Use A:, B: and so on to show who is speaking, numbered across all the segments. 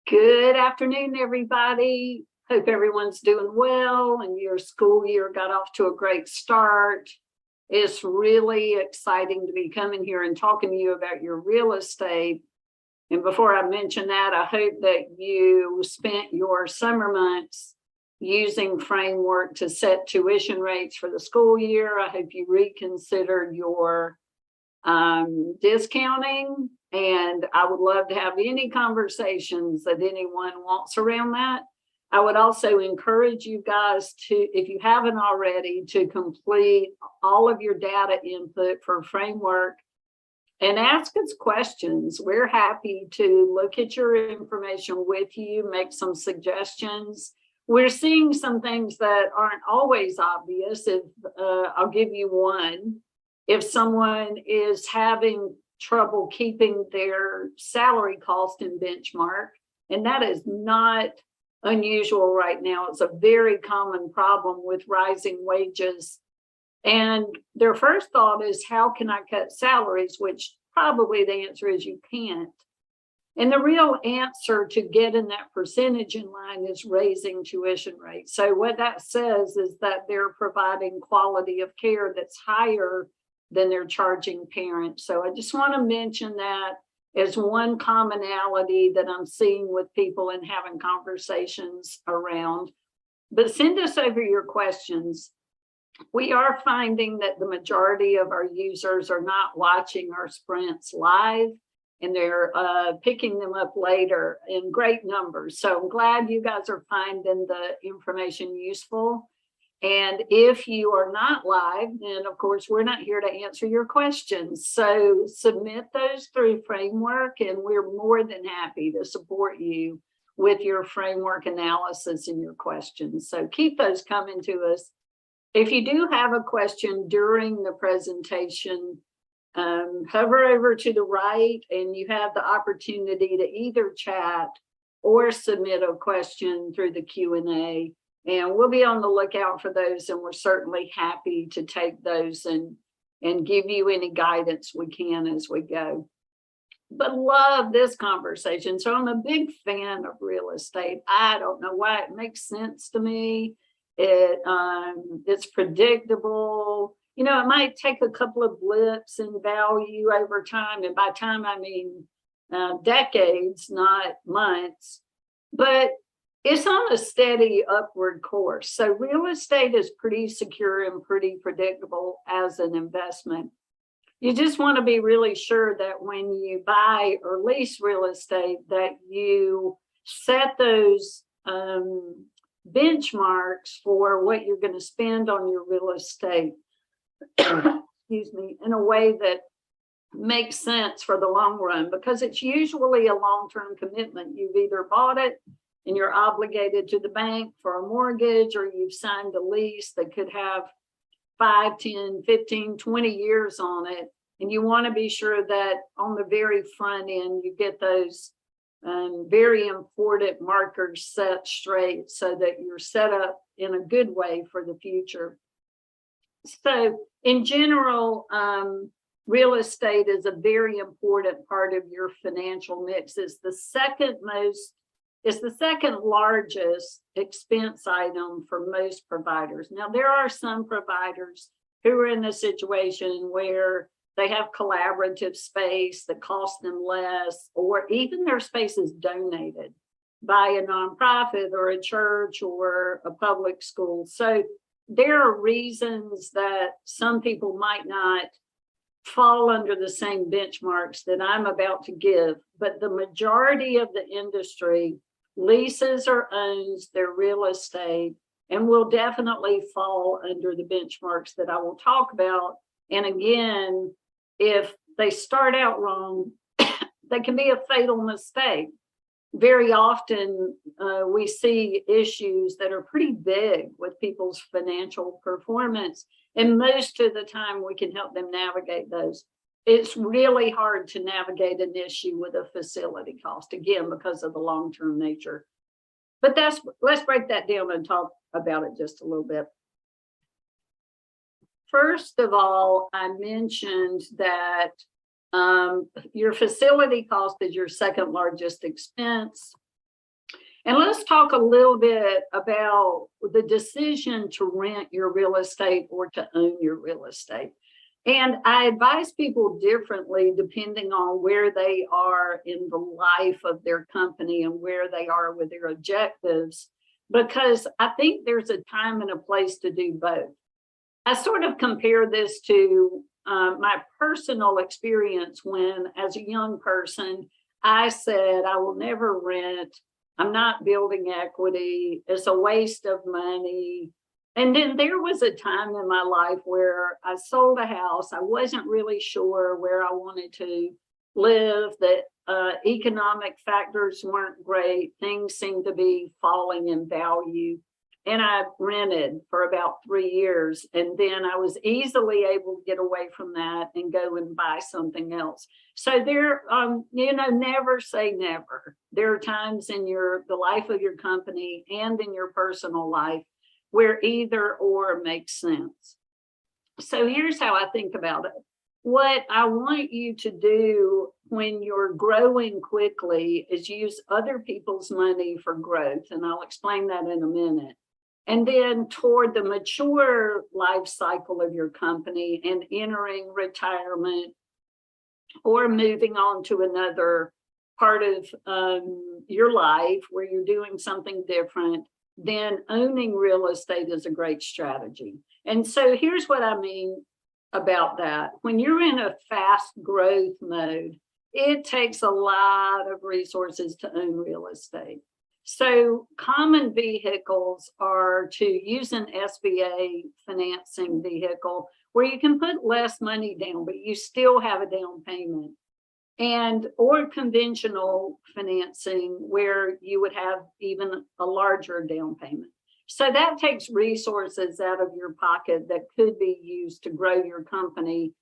A: Good afternoon, everybody. Hope everyone's doing well and your school year got off to a great start. It's really exciting to be coming here and talking to you about your real estate. And before I mention that, I hope that you spent your summer months using framework to set tuition rates for the school year. I hope you reconsidered your discounting, and I would love to have any conversations that anyone wants around that. I would also encourage you guys to, if you haven't already, to complete all of your data input for framework and ask us questions. We're happy to look at your information with you, make some suggestions. We're seeing some things that aren't always obvious. I'll give you one. If someone is having trouble keeping their salary cost in benchmark, and that is not unusual right now. It's a very common problem with rising wages. And their first thought is, how can I cut salaries? Which probably the answer is you can't. And the real answer to getting that percentage in line is raising tuition rates. So what that says is that they're providing quality of care that's higher than they're charging parents. So I just want to mention that as one commonality that I'm seeing with people and having conversations around. But send us over your questions. We are finding that the majority of our users are not watching our sprints live, and they're picking them up later in great numbers. So I'm glad you guys are finding the information useful. And if you are not live, then of course, we're not here to answer your questions. So submit those through framework, and we're more than happy to support you with your framework analysis and your questions. So keep those coming to us. If you do have a question during the presentation, hover over to the right and you have the opportunity to either chat or submit a question through the Q&A. And we'll be on the lookout for those, and we're certainly happy to take those and give you any guidance we can as we go. But love this conversation. So I'm a big fan of real estate. I don't know why, it makes sense to me. It's predictable. You know, it might take a couple of blips in value over time. And by time, I mean decades, not months. But it's on a steady upward course. So real estate is pretty secure and pretty predictable as an investment. You just want to be really sure that when you buy or lease real estate, that you set those benchmarks for what you're going to spend on your real estate, excuse me, in a way that makes sense for the long run, because it's usually a long-term commitment. You've either bought it and you're obligated to the bank for a mortgage, or you've signed a lease that could have 5, 10, 15, 20 years on it. And you want to be sure that on the very front end, you get those very important markers set straight so that you're set up in a good way for the future. So in general, real estate is a very important part of your financial mix. It's the second largest expense item for most providers. Now, there are some providers who are in a situation where they have collaborative space that costs them less, or even their space is donated by a nonprofit or a church or a public school. So there are reasons that some people might not fall under the same benchmarks that I'm about to give, but the majority of the industry leases or owns their real estate and will definitely fall under the benchmarks that I will talk about. And again, if they start out wrong, they can be a fatal mistake. Very often we see issues that are pretty big with people's financial performance, and most of the time we can help them navigate those. It's really hard to navigate an issue with a facility cost, again, because of the long-term nature. But let's break that down and talk about it just a little bit. First of all, I mentioned that your facility cost is your second largest expense. talk a little bit about the decision to rent your real estate or to own your real estate. And I advise people differently depending on where they are in the life of their company and where they are with their objectives, because I think there's a time and a place to do both. I sort of compare this to my personal experience when, as a young person, I said, I will never rent. I'm not building equity. It's a waste of money. And then there was a time in my life where I sold a house. I wasn't really sure where I wanted to live. The economic factors weren't great. Things seemed to be falling in value. And I rented for about 3 years. And then I was easily able to get away from that and go and buy something else. So there, never say never. There are times in the life of your company and in your personal life where either or makes sense. So here's how I think about it. What I want you to do when you're growing quickly is use other people's money for growth. And I'll explain that in a minute. And then toward the mature life cycle of your company and entering retirement or moving on to another part of your life where you're doing something different, then owning real estate is a great strategy. And so here's what I mean about that. When you're in a fast growth mode, it takes a lot of resources to own real estate. So common vehicles are to use an SBA financing vehicle where you can put less money down, but you still have a down payment, or conventional financing where you would have even a larger down payment. So that takes resources out of your pocket that could be used to grow your company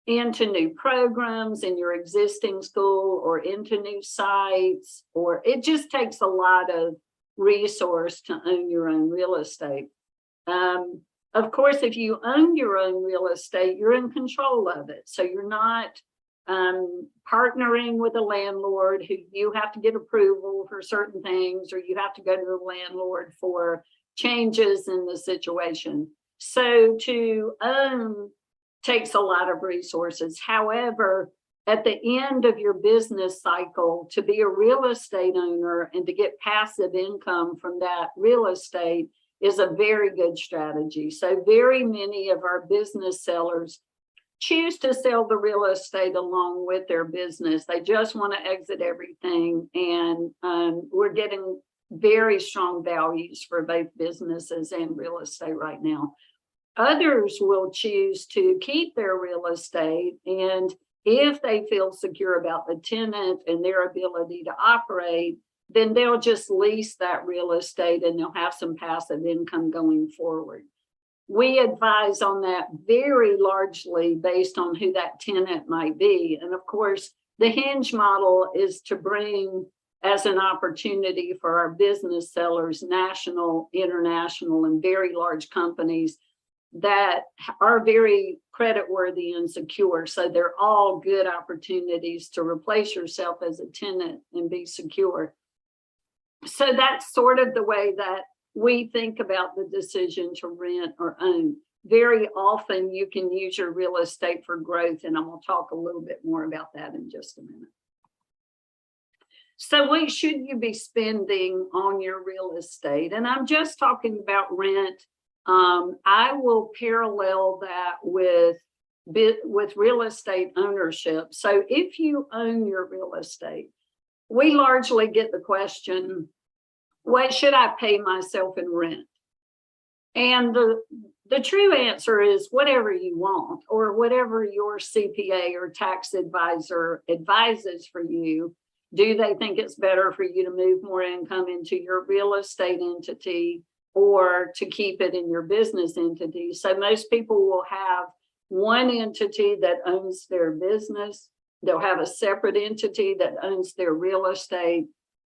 A: into new programs in your existing school or into new sites, or it just takes a lot of resource to own your own real estate. Of course, if you own your own real estate, you're in control of it. So you're not partnering with a landlord who you have to get approval for certain things, or you have to go to the landlord for changes in the situation. So to own takes a lot of resources. However, at the end of your business cycle, to be a real estate owner and to get passive income from that real estate is a very good strategy. So very many of our business sellers choose to sell the real estate along with their business. They just want to exit everything. And we're getting very strong values for both businesses and real estate right now. Others will choose to keep their real estate, and if they feel secure about the tenant and their ability to operate, then they'll just lease that real estate and they'll have some passive income going forward. We advise on that very largely based on who that tenant might be. And of course, the hinge model is to bring as an opportunity for our business sellers, national, international, and very large companies that are very creditworthy and secure. So they're all good opportunities to replace yourself as a tenant and be secure. So that's sort of the way that we think about the decision to rent or own. Very often you can use your real estate for growth, and I'm going to talk a little bit more about that in just a minute. So what should you be spending on your real estate? And I'm just talking about rent. I will parallel that with real estate ownership. So if you own your real estate, we largely get the question, what should I pay myself in rent? And the true answer is whatever you want, or whatever your CPA or tax advisor advises for you. Do they think it's better for you to move more income into your real estate entity or to keep it in your business entity? So most people will have one entity that owns their business. They'll have a separate entity that owns their real estate,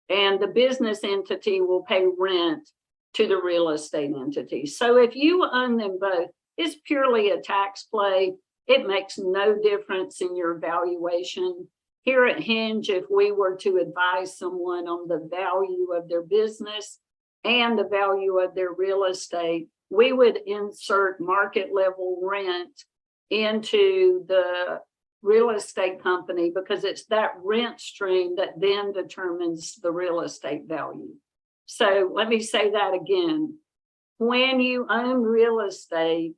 A: and the business entity will pay rent to the real estate entity. So if you own them both, it's purely a tax play. It makes no difference in your valuation. Here at Hinge, if we were to advise someone on the value of their business, and the value of their real estate, we would insert market level rent into the real estate company, because it's that rent stream that then determines the real estate value. So let me say that again. When you own real estate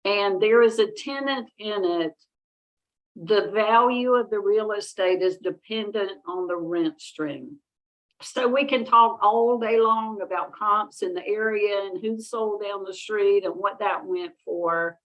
A: and there is a tenant in it, the value of the real estate is dependent on the rent stream. So we can talk all day long about comps in the area and who sold down the street and what that went for.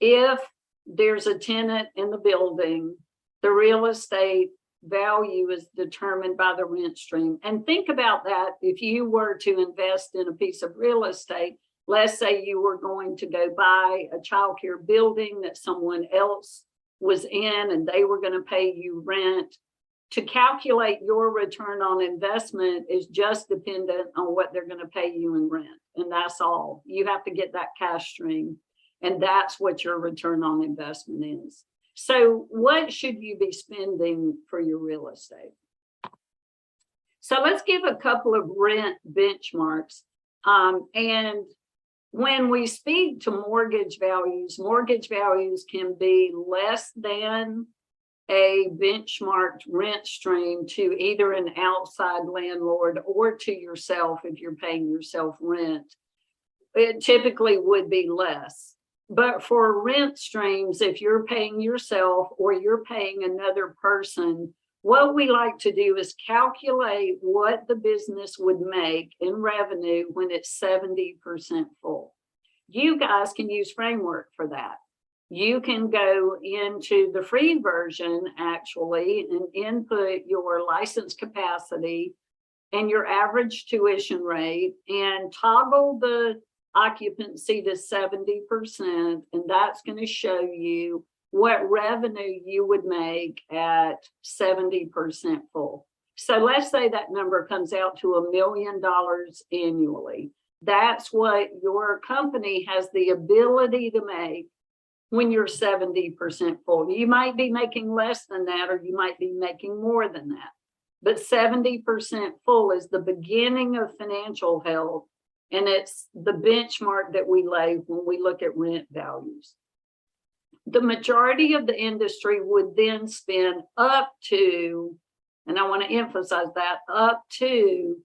A: If there's a tenant in the building, the real estate value is determined by the rent stream. And think about that. If you were to invest in a piece of real estate, let's say you were going to go buy a childcare building that someone else was in and they were going to pay you rent. To calculate your return on investment is just dependent on what they're going to pay you in rent. And that's all. You have to get that cash stream. And that's what your return on investment is. So what should you be spending for your real estate? So let's give a couple of rent benchmarks. And when we speak to mortgage values can be less than a benchmarked rent stream to either an outside landlord or to yourself if you're paying yourself rent. It typically would be less. But for rent streams, if you're paying yourself or you're paying another person, what we like to do is calculate what the business would make in revenue when it's 70% full. You guys can use Framework for that. You can go into the free version actually and input your license capacity and your average tuition rate and toggle the occupancy to 70%, and that's going to show you what revenue you would make at 70% full. So let's say that number comes out to $1 million annually. That's what your company has the ability to make when you're 70% full. You might be making less than that, or you might be making more than that. But 70% full is the beginning of financial health. And it's the benchmark that we lay when we look at rent values. The majority of the industry would then spend up to, and I want to emphasize that, up to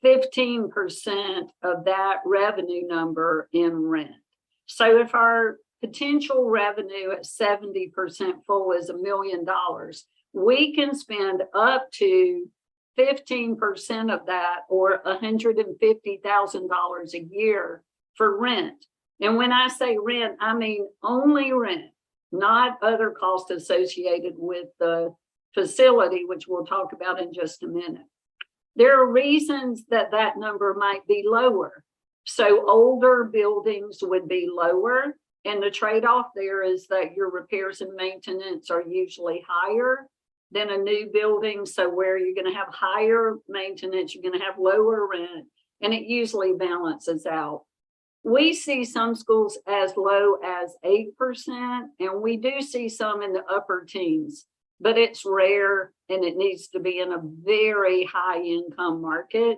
A: 15% of that revenue number in rent. So if our potential revenue at 70% full is $1 million, we can spend up to 15% of that, or $150,000 a year for rent. And when I say rent, I mean only rent, not other costs associated with the facility, which we'll talk about in just a minute. There are reasons that that number might be lower. So older buildings would be lower. And the trade-off there is that your repairs and maintenance are usually higher than a new building. So where you're going to have higher maintenance, you're going to have lower rent, and it usually balances out. We see some schools as low as 8%, and we do see some in the upper teens, but it's rare, and it needs to be in a very high income market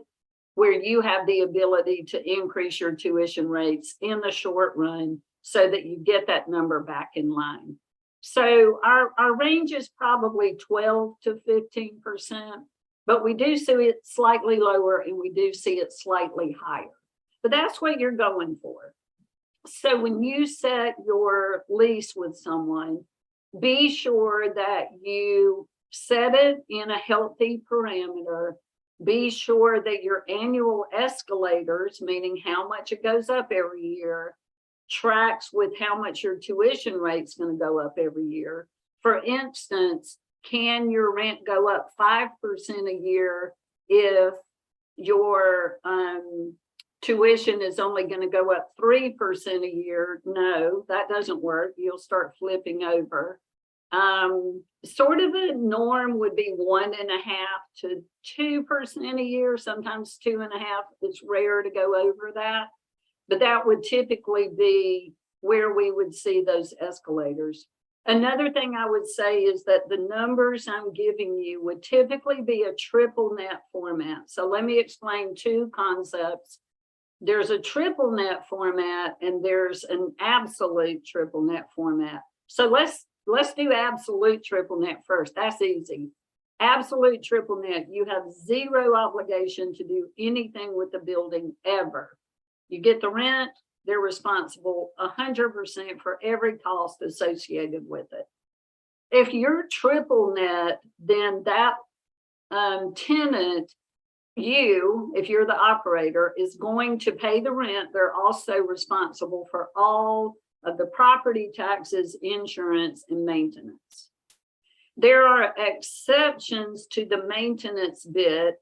A: where you have the ability to increase your tuition rates in the short run so that you get that number back in line. So our range is probably 12 to 15%, but we do see it slightly lower and we do see it slightly higher. But that's what you're going for. So when you set your lease with someone, be sure that you set it in a healthy parameter. Be sure that your annual escalators, meaning how much it goes up every year, tracks with how much your tuition rate's going to go up every year. For instance, can your rent go up 5% a year if your tuition is only going to go up 3% a year? No, that doesn't work. You'll start flipping over. Sort of a norm would be 1.5% to 2% a year, sometimes 2.5%. It's rare to go over that. But that would typically be where we would see those escalators. Another thing I would say is that the numbers I'm giving you would typically be a triple net format. So let me explain two concepts. There's a triple net format and there's an absolute triple net format. So let's do absolute triple net first. That's easy. Absolute triple net, you have zero obligation to do anything with the building ever. You get the rent, they're responsible 100% for every cost associated with it. If you're triple net, then that tenant, if you're the operator, is going to pay the rent. They're also responsible for all of the property taxes, insurance, and maintenance. There are exceptions to the maintenance bit,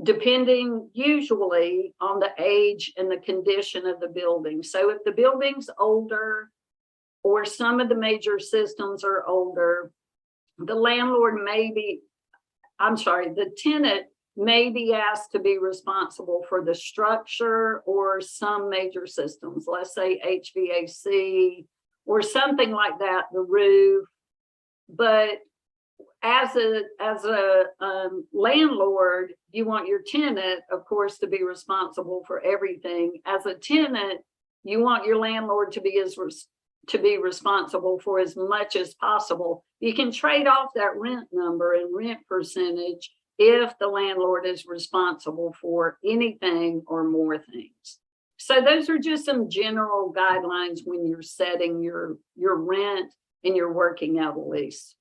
A: depending usually on the age and the condition of the building. So if the building's older or some of the major systems are older, the tenant may be asked to be responsible for the structure or some major systems, let's say HVAC or something like that, the roof. But as a landlord, you want your tenant, of course, to be responsible for everything. As a tenant, you want your landlord to be responsible for as much as possible. You can trade off that rent number and rent percentage if the landlord is responsible for anything or more things. So those are just some general guidelines when you're setting your rent and you're working out a lease.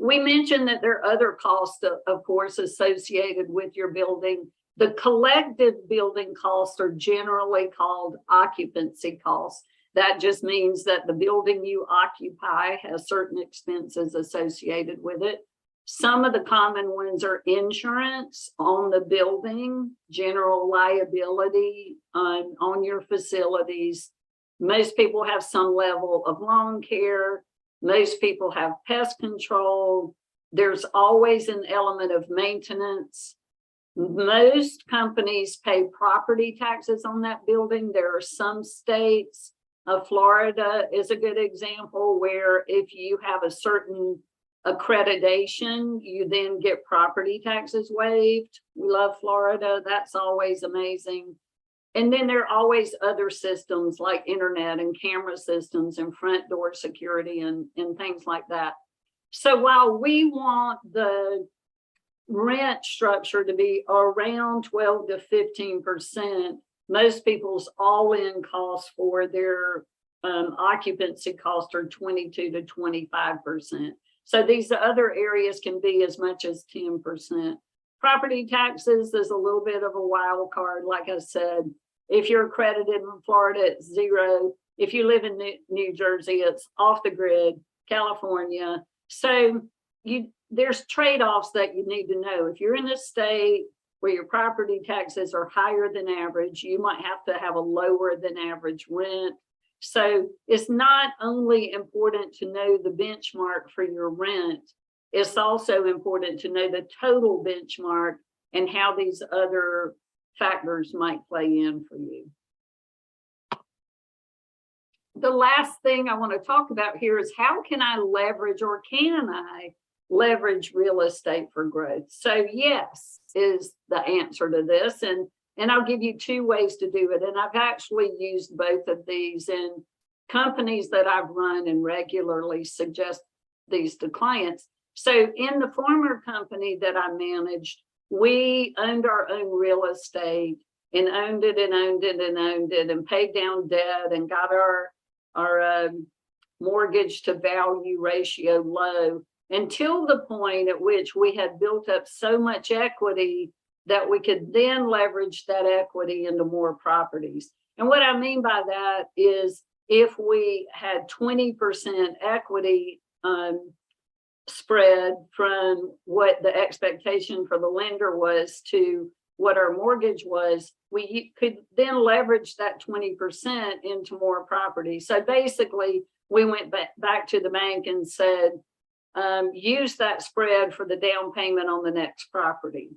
A: We mentioned that there are other costs, of course, associated with your building. The collective building costs are generally called occupancy costs. That just means that the building you occupy has certain expenses associated with it. Some of the common ones are insurance on the building, general liability on your facilities. Most people have some level of lawn care. Most people have pest control. There's always an element of maintenance. Most companies pay property taxes on that building. There are some states, Florida is a good example, where if you have a certain accreditation, you then get property taxes waived. We love Florida. That's always amazing. And then there are always other systems like internet and camera systems and front door security and things like that. So while we want the rent structure to be around 12 to 15%, most people's all-in costs for their occupancy costs are 22 to 25%. So these other areas can be as much as 10%. Property taxes is a little bit of a wild card. Like I said, if you're accredited in Florida, it's zero. If you live in New Jersey, it's off the grid, California. So there's trade-offs that you need to know. If you're in a state where your property taxes are higher than average, you might have to have a lower than average rent. So it's not only important to know the benchmark for your rent, it's also important to know the total benchmark and how these other factors might play in for you. The last thing I want to talk about here is how can I leverage, or can I leverage, real estate for growth? So yes is the answer to this, and I'll give you two ways to do it. And I've actually used both of these in companies that I've run and regularly suggest these to clients. So in the former company that I managed, we owned our own real estate and owned it and owned it and owned it and paid down debt and got our mortgage to value ratio low until the point at which we had built up so much equity that we could then leverage that equity into more properties. And what I mean by that is if we had 20% equity spread from what the expectation for the lender was to what our mortgage was, we could then leverage that 20% into more property. So basically, we went back to the bank and said, use that spread for the down payment on the next property.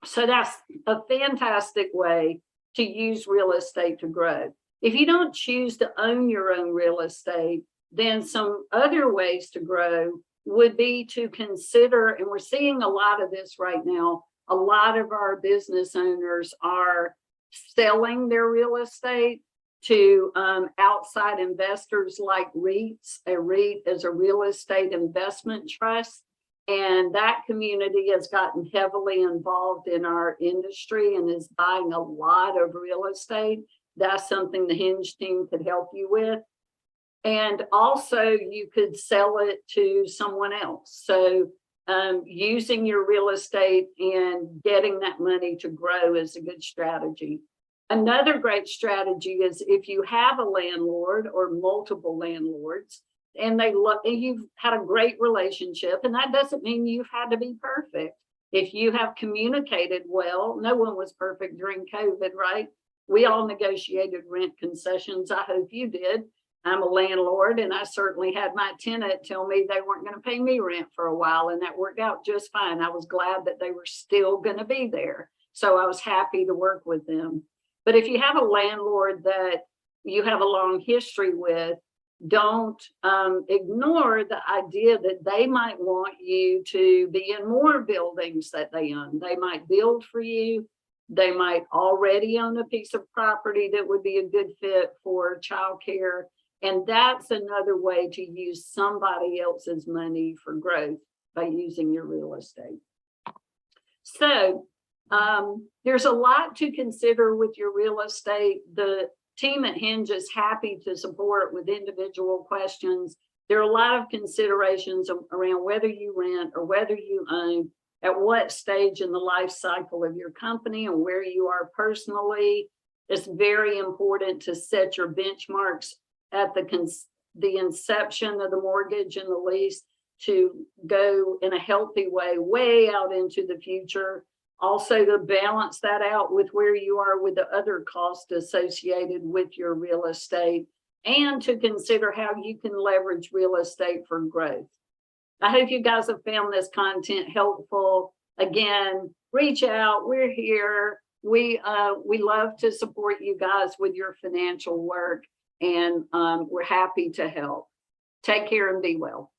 A: So that's a fantastic way to use real estate to grow. If you don't choose to own your own real estate, then some other ways to grow would be to consider, and we're seeing a lot of this right now, a lot of our business owners are selling their real estate to outside investors like REITs. A REIT is a real estate investment trust. And that community has gotten heavily involved in our industry and is buying a lot of real estate. That's something the Hinge team could help you with. And also you could sell it to someone else. So using your real estate and getting that money to grow is a good strategy. Another great strategy is if you have a landlord or multiple landlords, and you've had a great relationship, and that doesn't mean you've had to be perfect. If you have communicated well, no one was perfect during COVID, right? We all negotiated rent concessions. I hope you did. I'm a landlord, and I certainly had my tenant tell me they weren't going to pay me rent for a while, and that worked out just fine. I was glad that they were still going to be there. So I was happy to work with them. But if you have a landlord that you have a long history with, don't ignore the idea that they might want you to be in more buildings that they own. They might build for you. They might already own a piece of property that would be a good fit for childcare. And that's another way to use somebody else's money for growth by using your real estate. So there's a lot to consider with your real estate. The team at Hinge is happy to support with individual questions. There are a lot of considerations around whether you rent or whether you own, at what stage in the life cycle of your company and where you are personally. It's very important to set your benchmarks at the inception of the mortgage and the lease to go in a healthy way out into the future. Also to balance that out with where you are with the other costs associated with your real estate, and to consider how you can leverage real estate for growth. I hope you guys have found this content helpful. Again, reach out. We're here. We love to support you guys with your financial work, and we're happy to help. Take care and be well.